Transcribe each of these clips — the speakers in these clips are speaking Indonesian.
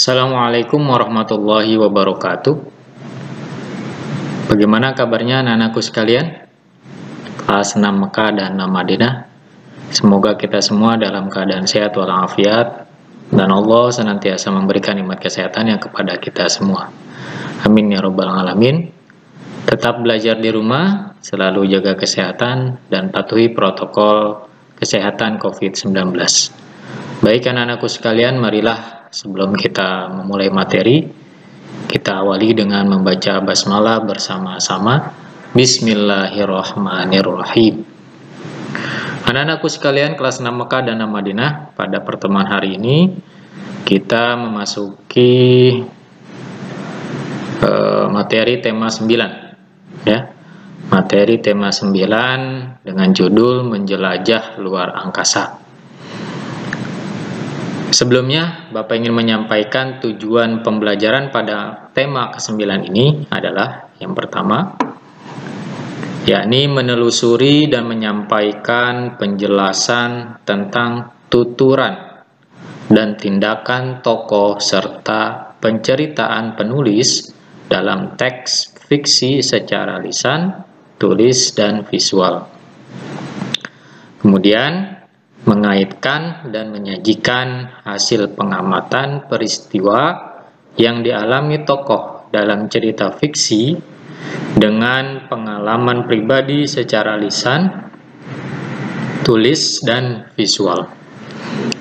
Assalamualaikum warahmatullahi wabarakatuh. Bagaimana kabarnya anak-anakku sekalian? Kelas 6 Mekah dan 6 Madinah. Semoga kita semua dalam keadaan sehat walafiat dan Allah senantiasa memberikan nikmat kesehatan yang kepada kita semua. Amin ya rabbal alamin. Tetap belajar di rumah, selalu jaga kesehatan dan patuhi protokol kesehatan COVID-19. Baik anak-anakku sekalian, marilah sebelum kita memulai materi, kita awali dengan membaca basmalah bersama-sama. Bismillahirrahmanirrahim. Anak-anakku sekalian kelas 6 Mekah dan 6 Madinah, pada pertemuan hari ini kita memasuki materi tema 9 ya. Materi tema 9 dengan judul menjelajah luar angkasa. Sebelumnya, Bapak ingin menyampaikan tujuan pembelajaran pada tema ke-9 ini adalah yang pertama, yakni menelusuri dan menyampaikan penjelasan tentang tuturan dan tindakan tokoh serta penceritaan penulis dalam teks fiksi secara lisan, tulis, dan visual. Kemudian, mengaitkan dan menyajikan hasil pengamatan peristiwa yang dialami tokoh dalam cerita fiksi dengan pengalaman pribadi secara lisan, tulis, dan visual.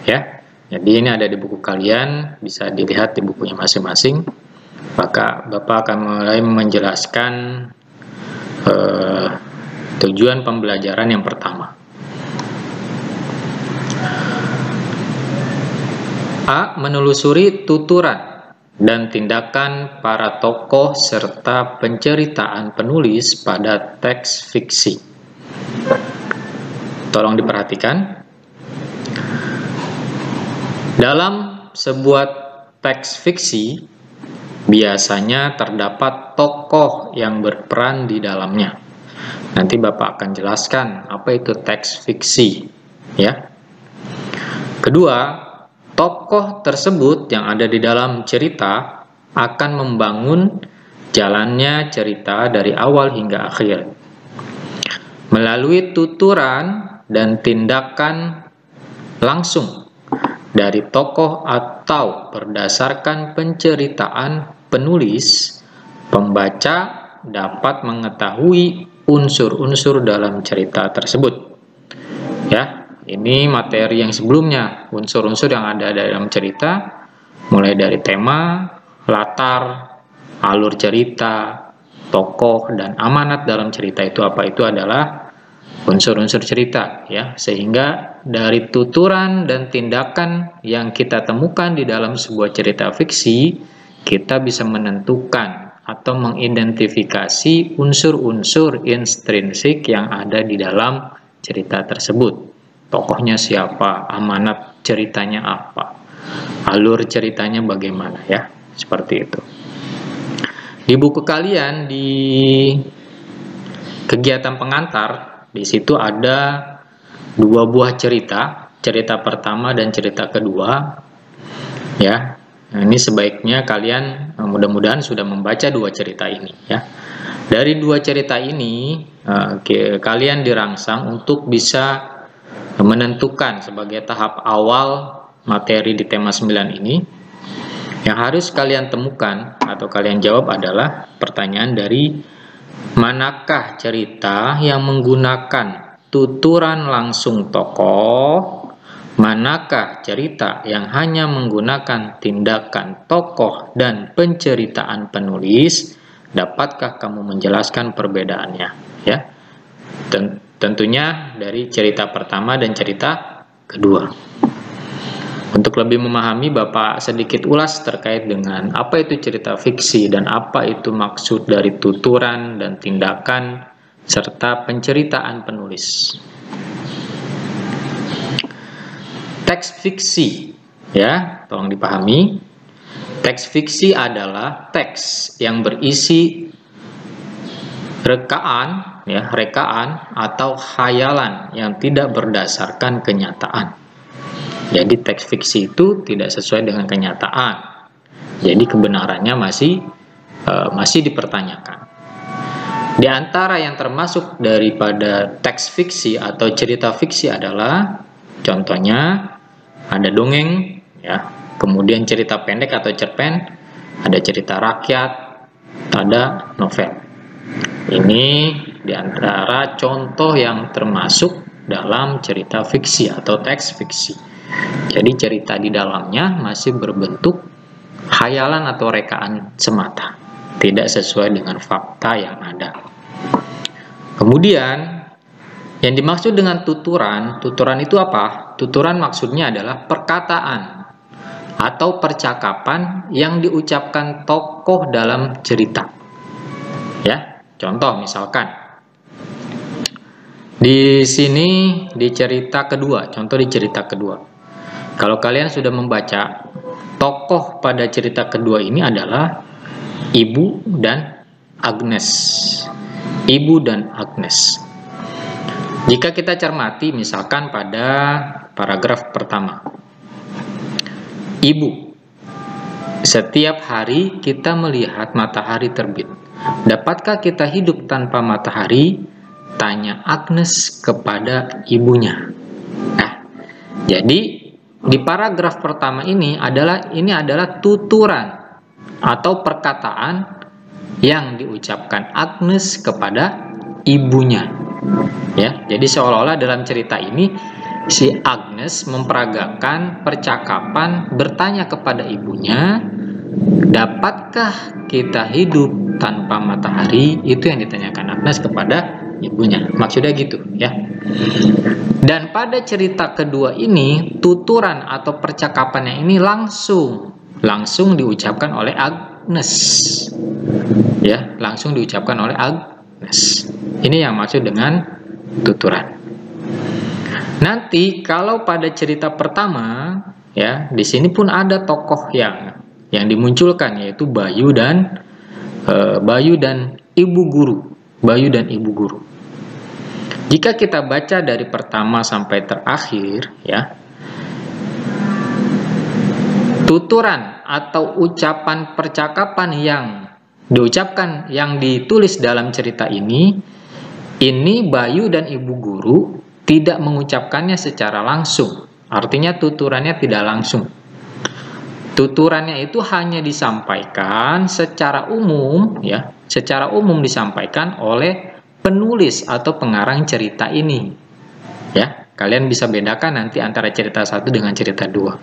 Ya, jadi ini ada di buku kalian, bisa dilihat di bukunya masing-masing. Maka Bapak akan mulai menjelaskan tujuan pembelajaran yang pertama. A. Menelusuri tuturan dan tindakan para tokoh serta penceritaan penulis pada teks fiksi. Tolong diperhatikan. Dalam sebuah teks fiksi, biasanya terdapat tokoh yang berperan di dalamnya. Nanti Bapak akan jelaskan apa itu teks fiksi, ya. Kedua, tokoh tersebut yang ada di dalam cerita akan membangun jalannya cerita dari awal hingga akhir. Melalui tuturan dan tindakan langsung dari tokoh atau berdasarkan penceritaan penulis, pembaca dapat mengetahui unsur-unsur dalam cerita tersebut. Ya. Ini materi yang sebelumnya, unsur-unsur yang ada dalam cerita, mulai dari tema, latar, alur cerita, tokoh, dan amanat dalam cerita itu apa? Itu adalah unsur-unsur cerita, ya. Sehingga dari tuturan dan tindakan yang kita temukan di dalam sebuah cerita fiksi, kita bisa menentukan atau mengidentifikasi unsur-unsur intrinsik yang ada di dalam cerita tersebut. Tokohnya siapa, amanat ceritanya apa, alur ceritanya bagaimana, ya, seperti itu. Di buku kalian di kegiatan pengantar, di situ ada dua buah cerita, cerita pertama dan cerita kedua, ya. Nah, ini sebaiknya kalian mudah-mudahan sudah membaca dua cerita ini, ya. Dari dua cerita ini, kalian dirangsang untuk bisa menentukan sebagai tahap awal materi di tema 9 ini. Yang harus kalian temukan atau kalian jawab adalah pertanyaan dari manakah cerita yang menggunakan tuturan langsung tokoh, manakah cerita yang hanya menggunakan tindakan tokoh dan penceritaan penulis. Dapatkah kamu menjelaskan perbedaannya, ya? Tentunya dari cerita pertama dan cerita kedua. Untuk lebih memahami, Bapak sedikit ulas terkait dengan apa itu cerita fiksi dan apa itu maksud dari tuturan dan tindakan serta penceritaan penulis. Teks fiksi, ya, tolong dipahami. Teks fiksi adalah teks yang berisi rekaan atau khayalan yang tidak berdasarkan kenyataan. Jadi teks fiksi itu tidak sesuai dengan kenyataan. Jadi kebenarannya masih dipertanyakan. Di antara yang termasuk daripada teks fiksi atau cerita fiksi adalah contohnya ada dongeng, ya, kemudian cerita pendek atau cerpen, ada cerita rakyat, ada novel. Ini di antara contoh yang termasuk dalam cerita fiksi atau teks fiksi. Jadi cerita di dalamnya masih berbentuk khayalan atau rekaan semata, tidak sesuai dengan fakta yang ada. Kemudian yang dimaksud dengan tuturan itu apa? Tuturan maksudnya adalah perkataan atau percakapan yang diucapkan tokoh dalam cerita. Ya, contoh misalkan di sini di cerita kedua, contoh di cerita kedua. Kalau kalian sudah membaca, tokoh pada cerita kedua ini adalah Ibu dan Agnes. Ibu dan Agnes. Jika kita cermati misalkan pada paragraf pertama. Ibu, setiap hari kita melihat matahari terbit. Dapatkah kita hidup tanpa matahari? Tanya Agnes kepada ibunya. Nah, jadi di paragraf pertama ini adalah tuturan atau perkataan yang diucapkan Agnes kepada ibunya. Ya, jadi seolah-olah dalam cerita ini si Agnes memperagakan percakapan bertanya kepada ibunya, dapatkah kita hidup tanpa matahari? Itu yang ditanyakan Agnes kepada ibunya. Maksudnya gitu, ya. Dan pada cerita kedua ini, tuturan atau percakapannya ini langsung diucapkan oleh Agnes. Ya, langsung diucapkan oleh Agnes. Ini yang maksud dengan tuturan. Nanti kalau pada cerita pertama, ya, di sini pun ada tokoh yang dimunculkan, yaitu Bayu dan Ibu Guru. Bayu dan Ibu Guru. Jika kita baca dari pertama sampai terakhir, ya, tuturan atau ucapan percakapan yang diucapkan, yang ditulis dalam cerita ini Bayu dan Ibu Guru tidak mengucapkannya secara langsung. Artinya tuturannya tidak langsung. Tuturannya itu hanya disampaikan secara umum, ya, secara umum disampaikan oleh penulis atau pengarang cerita ini. Ya, kalian bisa bedakan nanti antara cerita satu dengan cerita dua.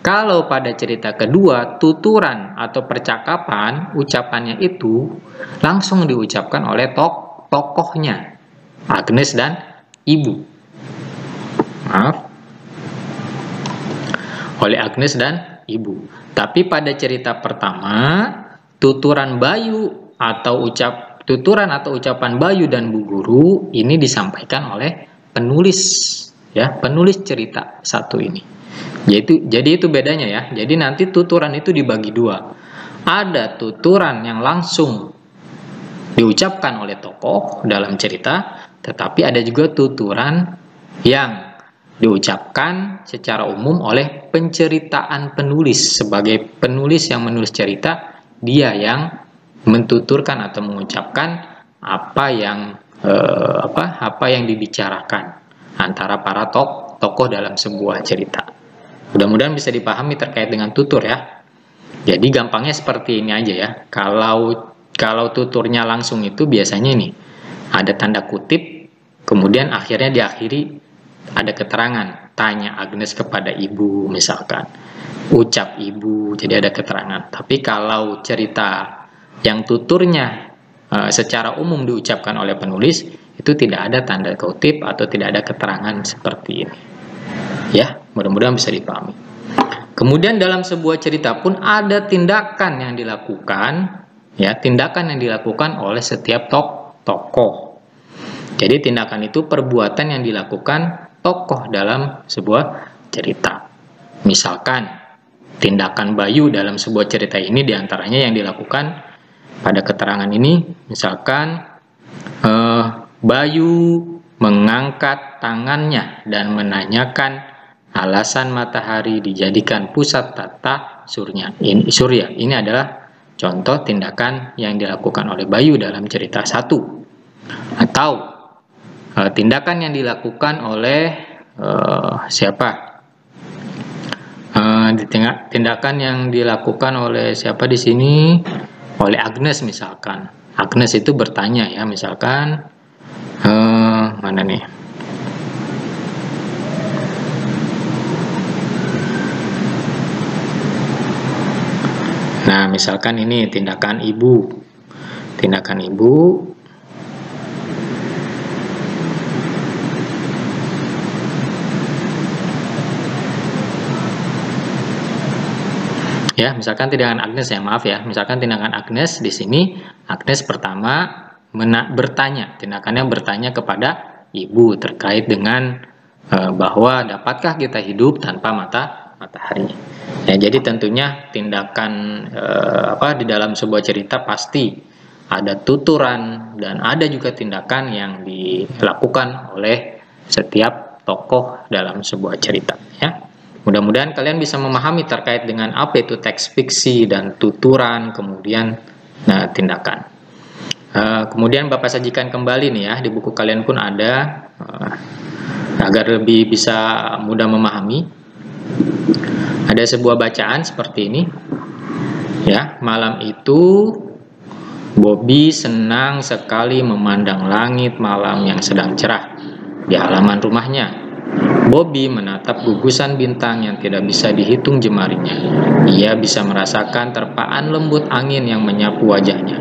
Kalau pada cerita kedua, tuturan atau percakapan, ucapannya itu langsung diucapkan oleh tokohnya, Agnes dan Ibu. Maaf. Oleh Agnes dan Ibu. Tapi pada cerita pertama, tuturan atau ucapan Bayu dan Bu Guru ini disampaikan oleh penulis, ya, penulis cerita satu ini. Jadi itu bedanya, ya. Jadi nanti tuturan itu dibagi dua. Ada tuturan yang langsung diucapkan oleh tokoh dalam cerita, tetapi ada juga tuturan yang diucapkan secara umum oleh penceritaan penulis. Sebagai penulis yang menulis cerita, dia yang mentuturkan atau mengucapkan apa yang dibicarakan antara para tokoh dalam sebuah cerita. Mudah-mudahan bisa dipahami terkait dengan tutur, ya. Jadi gampangnya seperti ini aja, ya. Kalau tuturnya langsung itu biasanya ini ada tanda kutip, kemudian akhirnya diakhiri ada keterangan, tanya Agnes kepada ibu misalkan, ucap ibu, jadi ada keterangan. Tapi kalau cerita yang tuturnya secara umum diucapkan oleh penulis, itu tidak ada tanda kutip atau tidak ada keterangan seperti ini. Ya, mudah-mudahan bisa dipahami. Kemudian dalam sebuah cerita pun ada tindakan yang dilakukan, ya, tindakan yang dilakukan oleh setiap tokoh. Jadi tindakan itu perbuatan yang dilakukan tokoh dalam sebuah cerita. Misalkan tindakan Bayu dalam sebuah cerita ini diantaranya yang dilakukan pada keterangan ini, misalkan Bayu mengangkat tangannya dan menanyakan alasan matahari dijadikan pusat tata Surya. Ini adalah contoh tindakan yang dilakukan oleh Bayu dalam cerita 1. Atau tindakan yang dilakukan oleh siapa? Tindakan yang dilakukan oleh siapa di sini? Oleh Agnes misalkan. Agnes itu bertanya ya, misalkan mana nih? Nah, misalkan ini tindakan ibu. Tindakan ibu ya, misalkan tindakan Agnes ya, maaf ya. Misalkan tindakan Agnes di sini, Agnes pertama bertanya, tindakannya bertanya kepada ibu terkait dengan bahwa dapatkah kita hidup tanpa matahari. Ya, jadi tentunya tindakan di dalam sebuah cerita pasti ada tuturan dan ada juga tindakan yang dilakukan oleh setiap tokoh dalam sebuah cerita ya. Mudah-mudahan kalian bisa memahami terkait dengan apa itu teks fiksi dan tuturan, kemudian tindakan. Kemudian Bapak sajikan kembali nih ya, di buku kalian pun ada agar lebih bisa mudah memahami. Ada sebuah bacaan seperti ini. Ya, malam itu Bobby senang sekali memandang langit malam yang sedang cerah di halaman rumahnya. Bobby menatap gugusan bintang yang tidak bisa dihitung jemarinya. Ia bisa merasakan terpaan lembut angin yang menyapu wajahnya.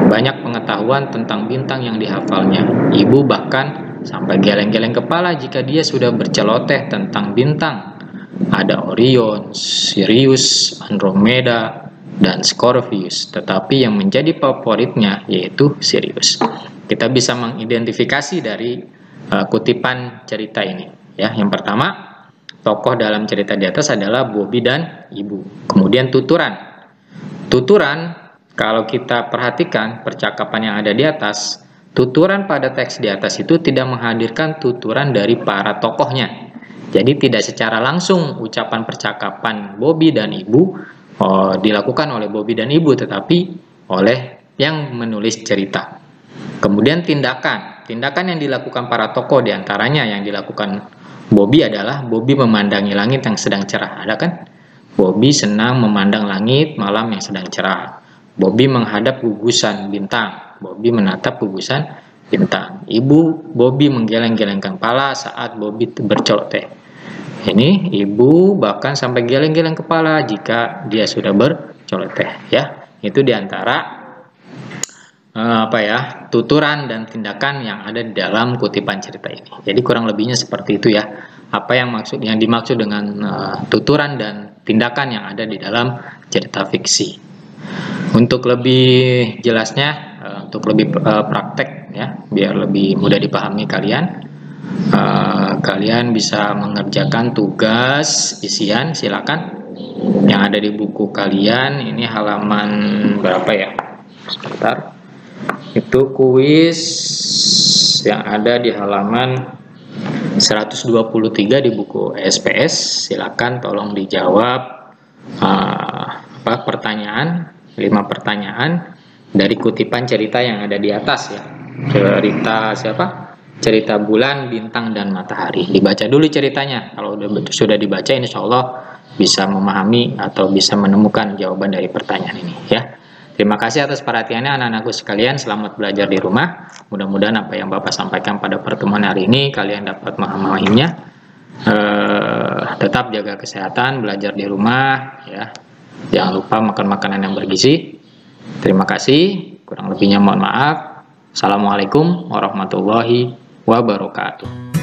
Banyak pengetahuan tentang bintang yang dihafalnya. Ibu bahkan sampai geleng-geleng kepala jika dia sudah berceloteh tentang bintang. Ada Orion, Sirius, Andromeda, dan Scorpius. Tetapi yang menjadi favoritnya yaitu Sirius. Kita bisa mengidentifikasi dari kutipan cerita ini. Ya, yang pertama, tokoh dalam cerita di atas adalah Bobby dan ibu. Kemudian tuturan. Tuturan, kalau kita perhatikan percakapan yang ada di atas, tuturan pada teks di atas itu tidak menghadirkan tuturan dari para tokohnya. Jadi tidak secara langsung ucapan percakapan Bobby dan ibu dilakukan oleh Bobby dan ibu, tetapi oleh yang menulis cerita. Kemudian tindakan yang dilakukan para tokoh, diantaranya yang dilakukan Bobby adalah Bobby memandangi langit yang sedang cerah. Ada kan? Bobby senang memandang langit malam yang sedang cerah. Bobby menghadap gugusan bintang. Bobby menatap gugusan bintang. Bobby menggeleng-gelengkan kepala saat Bobby berceloteh. Ini ibu bahkan sampai geleng-geleng kepala jika dia sudah berceloteh ya. Itu diantara tuturan dan tindakan yang ada di dalam kutipan cerita ini. Jadi kurang lebihnya seperti itu ya. Apa yang dimaksud dengan tuturan dan tindakan yang ada di dalam cerita fiksi. Untuk lebih jelasnya, untuk lebih praktek ya, biar lebih mudah dipahami kalian. Kalian bisa mengerjakan tugas isian, silakan yang ada di buku kalian. Ini halaman berapa ya? Sebentar. Itu kuis yang ada di halaman 123 di buku SPS. Silakan tolong dijawab 5 pertanyaan dari kutipan cerita yang ada di atas ya. Cerita siapa? Cerita bulan, bintang, dan matahari. Dibaca dulu ceritanya. Kalau sudah dibaca, insya Allah bisa memahami atau bisa menemukan jawaban dari pertanyaan ini ya. Terima kasih atas perhatiannya anak-anakku sekalian. Selamat belajar di rumah. Mudah-mudahan apa yang Bapak sampaikan pada pertemuan hari ini kalian dapat memahaminya. Tetap jaga kesehatan, belajar di rumah ya. Jangan lupa makan makanan yang bergizi. Terima kasih. Kurang lebihnya mohon maaf. Assalamualaikum warahmatullahi wabarakatuh.